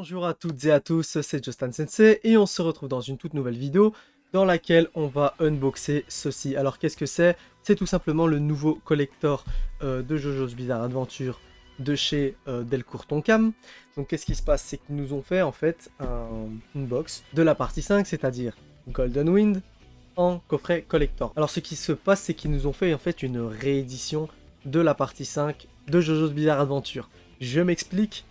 Bonjour à toutes et à tous, c'est Justin Sensei et on se retrouve dans une toute nouvelle vidéo dans laquelle on va unboxer ceci. Alors qu'est-ce que c'est? C'est tout simplement le nouveau collector de JoJo's Bizarre Adventure de chez Delcourt Tonkam. Donc qu'est-ce qui se passe? C'est qu'ils nous ont fait en fait une box de la partie 5, c'est-à-dire Golden Wind en coffret collector. Alors ce qui se passe, c'est qu'ils nous ont fait en fait une réédition de la partie 5 de JoJo's Bizarre Adventure. Je m'explique.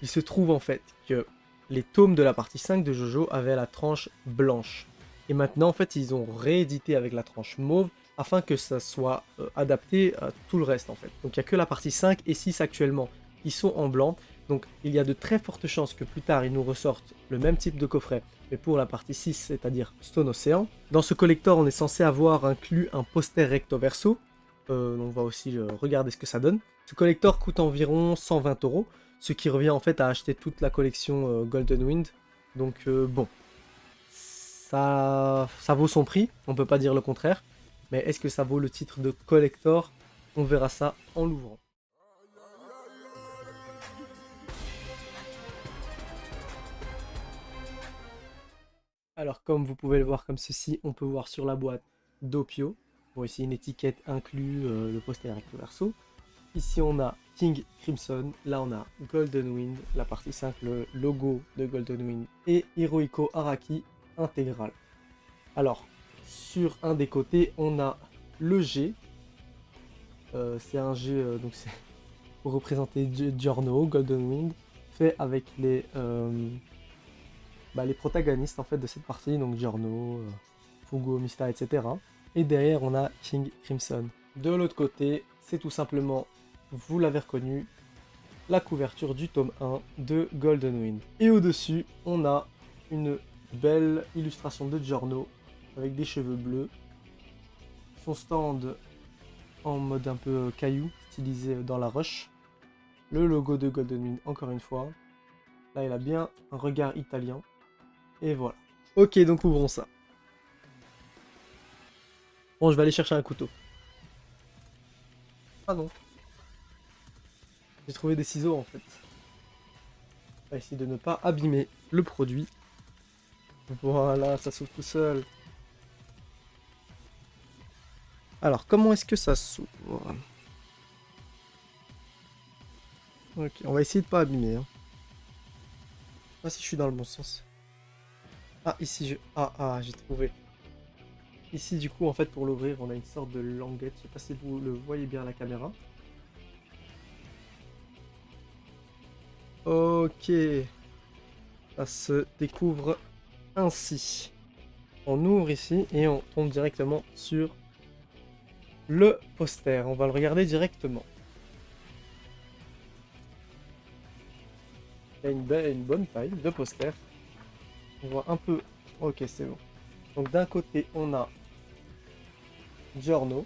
Il se trouve en fait que les tomes de la partie 5 de JoJo avaient la tranche blanche. Et maintenant en fait ils ont réédité avec la tranche mauve afin que ça soit adapté à tout le reste en fait. Donc il n'y a que la partie 5 et 6 actuellement qui sont en blanc. Donc il y a de très fortes chances que plus tard ils nous ressortent le même type de coffret, mais pour la partie 6, c'est-à-dire Stone Ocean. Dans ce collector on est censé avoir inclus un poster recto verso. On va aussi regarder ce que ça donne. Ce collector coûte environ 120 €. Ce qui revient en fait à acheter toute la collection Golden Wind. Donc bon, ça vaut son prix, on peut pas dire le contraire. Mais est-ce que ça vaut le titre de collector? On verra ça en l'ouvrant. Alors comme vous pouvez le voir comme ceci, on peut voir sur la boîte Doppio. Bon, ici une étiquette inclut le poster recto verso. Ici on a King Crimson, là on a Golden Wind, la partie 5, le logo de Golden Wind, et Hirohiko Araki intégral. Alors, sur un des côtés, on a le G. C'est un G, donc c'est pour représenter Giorno, Golden Wind, fait avec les protagonistes en fait de cette partie, donc Giorno, Fugo, Mista, etc. Et derrière on a King Crimson. De l'autre côté, c'est tout simplement, vous l'avez reconnu, la couverture du tome 1 de Golden Wind. Et au-dessus, on a une belle illustration de Giorno avec des cheveux bleus. Son stand en mode un peu caillou, stylisé dans la roche. Le logo de Golden Wind, encore une fois. Là, il a bien un regard italien. Et voilà. Ok, donc ouvrons ça. Bon, je vais aller chercher un couteau. Ah non. J'ai trouvé des ciseaux en fait. On va essayer de ne pas abîmer le produit. Voilà, ça s'ouvre tout seul. Alors, comment est-ce que ça s'ouvre? Ok, on va essayer de pas abîmer. Hein. Je sais pas si je suis dans le bon sens. Ah, ici, j'ai trouvé. Ici, du coup, en fait, pour l'ouvrir, on a une sorte de languette. Je sais pas si vous le voyez bien à la caméra. Ok. Ça se découvre ainsi. On ouvre ici et on tombe directement sur le poster. On va le regarder directement. Il y a une bonne taille de poster. On voit un peu... Ok, c'est bon. Donc d'un côté, on a Giorno.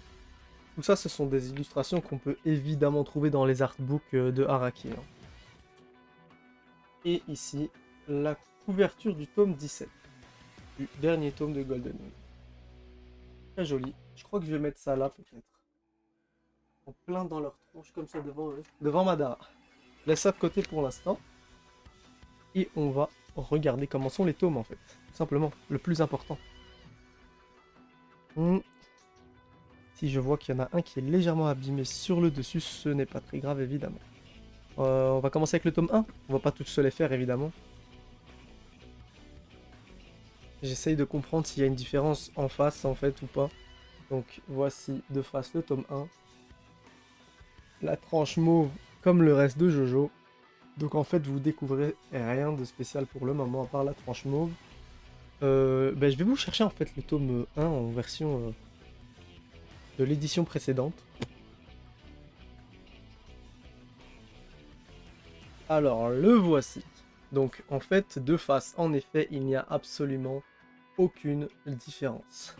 Tout ça, ce sont des illustrations qu'on peut évidemment trouver dans les artbooks de Araki. Hein. Et ici, la couverture du tome 17. Du dernier tome de Golden Wind. Très joli. Je crois que je vais mettre ça là, peut-être. En plein dans leur tronche, comme ça, devant eux. Devant Madara. Je laisse ça de côté pour l'instant. Et on va regarder comment sont les tomes, en fait. Tout simplement, le plus important. Si je vois qu'il y en a un qui est légèrement abîmé sur le dessus, ce n'est pas très grave, évidemment. On va commencer avec le tome 1. On va pas tous se les faire, évidemment. J'essaye de comprendre s'il y a une différence en face, en fait, ou pas. Donc, voici de face le tome 1. La tranche mauve, comme le reste de JoJo. Donc, en fait, vous découvrez rien de spécial pour le moment, à part la tranche mauve. Je vais vous chercher, en fait, le tome 1 en version de l'édition précédente. Alors, le voici. Donc, en fait, de face, en effet, il n'y a absolument aucune différence.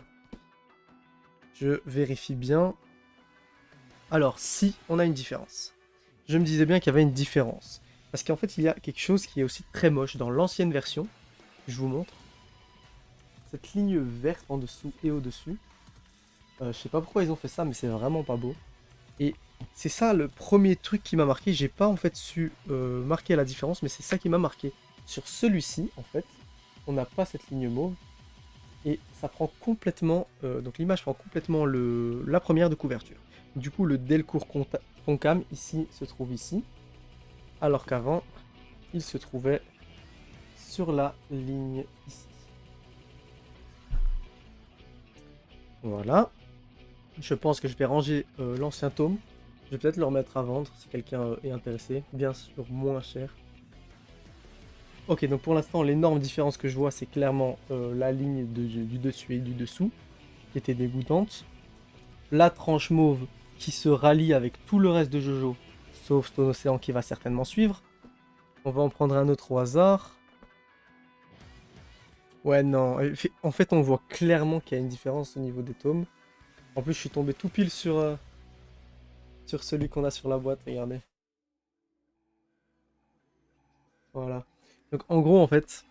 Je vérifie bien. Alors, si, on a une différence. Je me disais bien qu'il y avait une différence. Parce qu'en fait, il y a quelque chose qui est aussi très moche dans l'ancienne version. Je vous montre. Cette ligne verte en dessous et au-dessus. Je sais pas pourquoi ils ont fait ça, mais c'est vraiment pas beau. Et c'est ça le premier truc qui m'a marqué. J'ai pas en fait su marquer la différence, mais c'est ça qui m'a marqué. sur celui-ci, en fait, on n'a pas cette ligne mauve. Et ça prend complètement, donc l'image prend complètement la première de couverture. Du coup, le Delcourt Tonkam ici se trouve ici, alors qu'avant, il se trouvait sur la ligne ici. Voilà. Je pense que je vais ranger l'ancien tome. Je vais peut-être le remettre à vendre si quelqu'un est intéressé. Bien sûr, moins cher. Ok, donc pour l'instant, l'énorme différence que je vois, c'est clairement la ligne du dessus et du dessous, qui était dégoûtante. La tranche mauve qui se rallie avec tout le reste de Jojo, sauf Stone Ocean qui va certainement suivre. On va en prendre un autre au hasard. Ouais, non. En fait, on voit clairement qu'il y a une différence au niveau des tomes. En plus, je suis tombé tout pile sur celui qu'on a sur la boîte, regardez. Voilà. Donc en gros, en fait,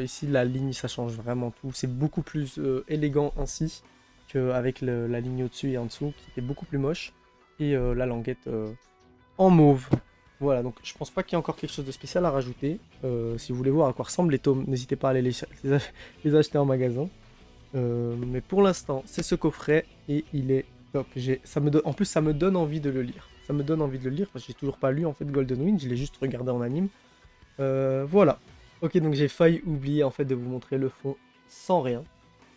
ici, la ligne, ça change vraiment tout. C'est beaucoup plus élégant ainsi qu'avec la ligne au-dessus et en dessous, qui était beaucoup plus moche. Et la languette en mauve. Voilà, donc je pense pas qu'il y ait encore quelque chose de spécial à rajouter. Si vous voulez voir à quoi ressemblent les tomes, n'hésitez pas à aller les acheter en magasin. Mais pour l'instant, c'est ce coffret et il est top. En plus, ça me donne envie de le lire. Ça me donne envie de le lire parce que j'ai toujours pas lu en fait Golden Wind, je l'ai juste regardé en anime. Voilà. Ok, donc j'ai failli oublier en fait de vous montrer le fond sans rien.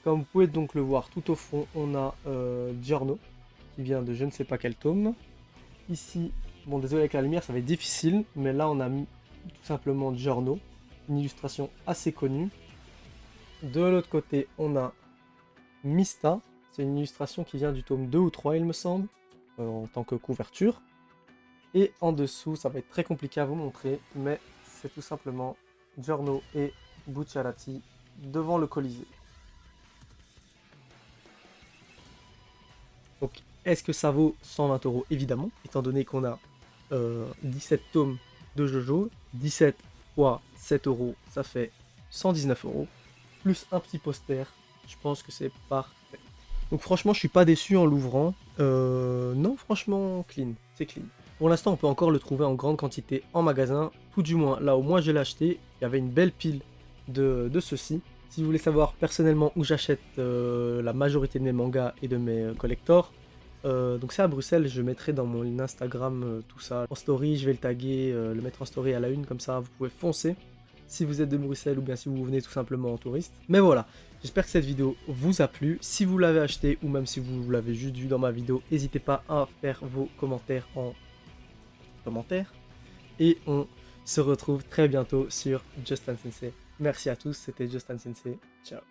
Comme vous pouvez donc le voir, tout au fond, on a Giorno qui vient de je ne sais pas quel tome. Ici, bon désolé avec la lumière, ça va être difficile, mais là on a mis tout simplement Giorno, une illustration assez connue. De l'autre côté, on a Mista, c'est une illustration qui vient du tome 2 ou 3 il me semble, en tant que couverture. Et en dessous, ça va être très compliqué à vous montrer, mais c'est tout simplement Giorno et Bucciarati devant le Colisée. Donc, est-ce que ça vaut 120 €? Évidemment, étant donné qu'on a 17 tomes de Jojo, 17 fois 7 €, ça fait 119 €, plus un petit poster, je pense que c'est parfait. Donc franchement, je suis pas déçu en l'ouvrant. Non, franchement, clean, c'est clean. Pour l'instant, on peut encore le trouver en grande quantité en magasin, tout du moins là où moi je l'ai acheté, il y avait une belle pile de ceux-ci. Si vous voulez savoir personnellement où j'achète la majorité de mes mangas et de mes collectors, donc c'est à Bruxelles, je mettrai dans mon Instagram tout ça en story, je vais le taguer, le mettre en story à la une, comme ça vous pouvez foncer si vous êtes de Bruxelles ou bien si vous venez tout simplement en touriste. Mais voilà, j'espère que cette vidéo vous a plu. Si vous l'avez acheté ou même si vous l'avez juste vu dans ma vidéo, n'hésitez pas à faire vos commentaires en commentaire. Et on se retrouve très bientôt sur Justin Sensei. Merci à tous, c'était Justin Sensei. Ciao.